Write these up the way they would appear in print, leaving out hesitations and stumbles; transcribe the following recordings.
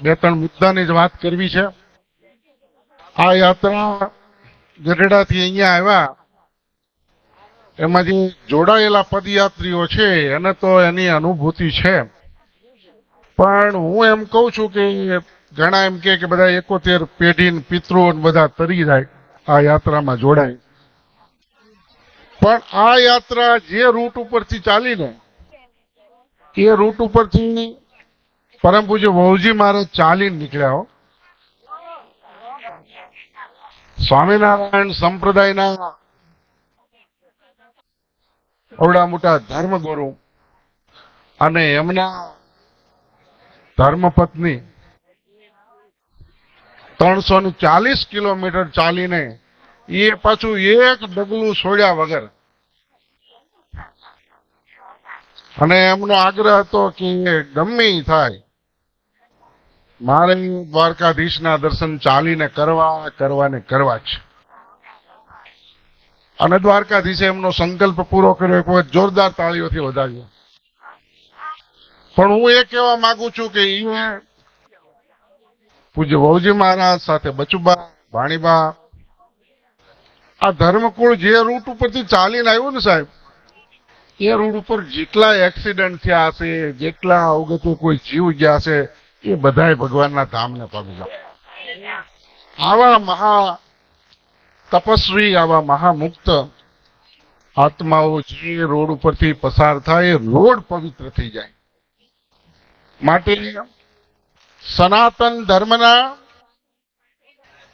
બે ત્રણ મુદ્દાની જ વાત કરવી છે. આ યાત્રા ગઢડાથી અહીંયા આવ્યા એમાં જે જોડાયેલા પદયાત્રીઓ છે એને તો એની અનુભૂતિ છે, પણ હું એમ કહું છું કે ઘણા એમ કે બધા 71 પેઢી પિતૃઓ બધા તરી જાય આ યાત્રામાં જોડાય, પણ આ યાત્રા જે રૂટ ઉપરથી ચાલીને એ રૂટ ઉપરથી પરમ પૂજ્ય વહુજી મહારાજ ચાલીને નીકળ્યા હો. સ્વામિનારાયણ સંપ્રદાયના અવડા મોટા ધર્મગુરુ અને એમના ધર્મપત્ની 340 કિલોમીટર ચાલીને એ પાછું એક ડગલું છોડ્યા વગર, અને એમનો આગ્રહ હતો કે ગમે થાય મારે દ્વારકાધીશના દર્શન ચાલીને કરવા છે. અને દ્વારકાધીશે એમનો સંકલ્પ પૂરો કર્યો. એક વખત જોરદાર તાળીઓથી વધાવ્યો. પણ હું એ કહેવા માંગુ છું કે પૂજ્ય વહુજી મહારાજ સાથે બચુબા ભાણીબા આ ધર્મકુળ જે રૂટ ઉપરથી ચાલીને આવ્યું ને સાહેબ, એ રૂટ ઉપર જેટલા એક્સિડન્ટ થયા હશે, જેટલા અવગતો કોઈ જીવ ગયા છે, એ બધાય ભગવાનના ધામને પગ. આવા મહા તપસ્વી, આવા મહામુક્ત આત્માઓ જે રોડ ઉપરથી પસાર થાય એ રોડ પવિત્ર થઈ જાય. માટે સનાતન ધર્મના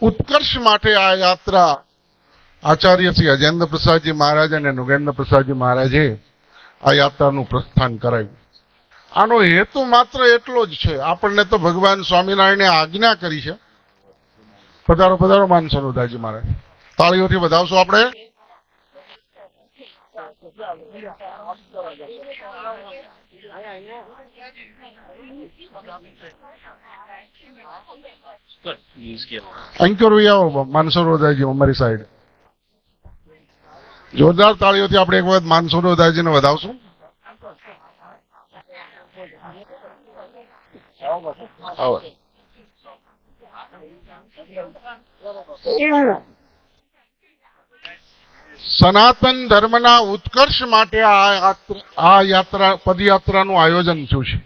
ઉત્કર્ષ માટે આ યાત્રા આચાર્ય શ્રી અજેન્દ્ર પ્રસાદજી મહારાજ અને નુગેન્દ્ર પ્રસાદજી મહારાજે આ યાત્રાનું પ્રસ્થાન કરાવ્યું. આનો હેતુ માત્ર એટલો જ છે, આપણને તો ભગવાન સ્વામિનારાયણે આજ્ઞા કરી છે. પધારો પધારો માન સરોદાજી મહારાજ, તાળીઓથી વધાવશો આપણે. અંકુર આવો માનસરોદાજી અમારી સાઈડ. જોરદાર તાળીઓથી આપણે એક વખત માનસરોદાજીને વધાવશું. સનાતન ધર્મના ઉત્કર્ષ માટે આ યાત્રા પદયાત્રાનું આયોજન થયું છે.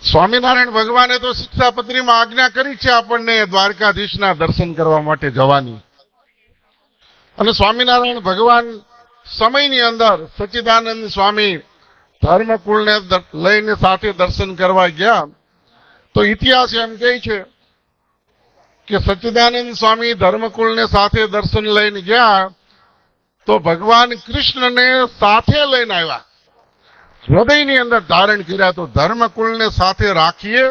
સ્વામિનારાયણ ભગવાને તો શિક્ષાપત્રીમાં આજ્ઞા કરી છે આપણને દ્વારકાધીશના દર્શન કરવા માટે જવાની. અને સ્વામિનારાયણ ભગવાન સમયની અંદર સચ્ચિદાનંદ સ્વામી ધર્મકુળને લઈને સાથે દર્શન કરવા ગયા તો ઇતિહાસ એમ કહે છે કે સચ્ચિદાનંદ સ્વામી ધર્મકુળને સાથે દર્શન લઈને ગયા તો ભગવાન કૃષ્ણને સાથે લઈને આવ્યા, હૃદયની અંદર ધારણ કર્યા. તો ધર્મકુળને સાથે રાખીએ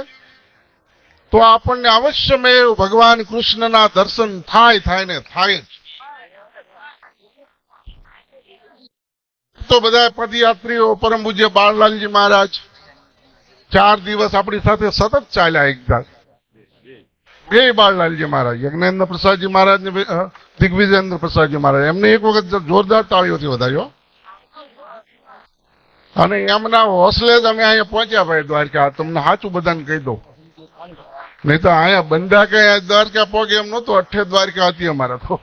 તો આપણને અવશ્યમેવ ભગવાન કૃષ્ણના દર્શન થાય ને થાય જ. તો બધા પદયાત્રીઓ પરમ પૂજ્ય બાળલાલજી મહારાજ 4 દિવસ આપણી સાથે સતત ચાલ્યા. એકદમ બે બાળલાલજી મહારાજ, યજ્ઞેન્દ્ર પ્રસાદજી મહારાજ ને દિગ્વિજેન્દ્ર પ્રસાદજી મહારાજ, એમને એક વખત જોરદાર તાળીઓથી વધાર્યો. અને એમના હોસલે જ અમે અહીંયા પહોંચ્યા ભાઈ દ્વારકા. તમને સાચું બધાને કહી દઉં, નહીં તો અહીંયા બંધા કે દ્વારકા પહોંચે એમ નહોતું. 8 દ્વારકા હતી અમારા તો.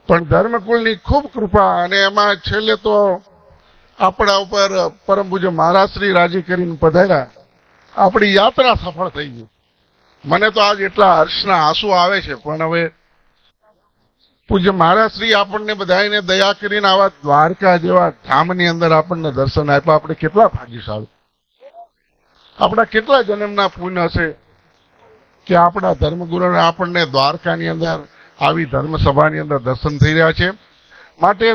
પણ ધર્મકુળની ખૂબ કૃપા, અને એમાં છેલ્લે તો આપણા ઉપર પરમ પૂજ્ય મહારાજ શ્રી રાજી કરીને પધાર્યા. આપણી યાત્રા સફળ થઈ ગઈ. મને તો આજ એટલા હર્ષના આંસુ આવે છે. પણ હવે પૂજ્ય મહારાજ શ્રી આપણને બધાને દયા કરીને આવા દ્વારકા જેવા ધામની અંદર આપણને દર્શન આપ્યા. આપણે કેટલા ભાગ્યશાળી, આપણા કેટલા જન્મના પુણ્ય હશે કે આપણા ધર્મગુરુને આપણને દ્વારકાની અંદર આવી ધર્મસભાની અંદર દર્શન થઈ રહ્યા છે. માટે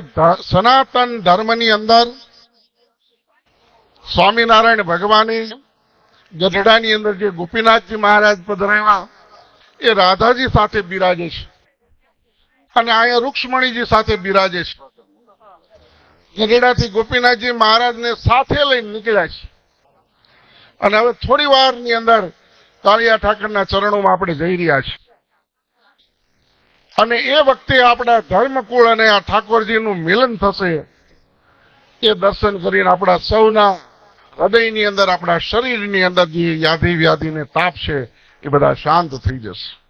સનાતન ધર્મની અંદર સ્વામિનારાયણ ભગવાને ગઢડાની અંદર જે ગોપીનાથજી મહારાજ પધરાવ્યા એ રાધાજી સાથે બિરાજે છે, અને અહીંયા રૂક્ષ્મણીજી સાથે બિરાજે છે. ગઢડાથી ગોપીનાથજી મહારાજને સાથે લઈને નીકળ્યા છે. અને હવે થોડી વારની અંદર કાળિયા ઠાકરના ચરણોમાં આપણે જઈ રહ્યા છીએ. અને એ વખતે આપણા ધર્મકુળ અને આ ઠાકોરજીનું મિલન થશે. એ દર્શન કરીને આપણા સૌના હૃદયની અંદર, આપણા શરીરની અંદર જે યાધિ વ્યાધિ ને તાપ છે એ બધા શાંત થઈ જશે.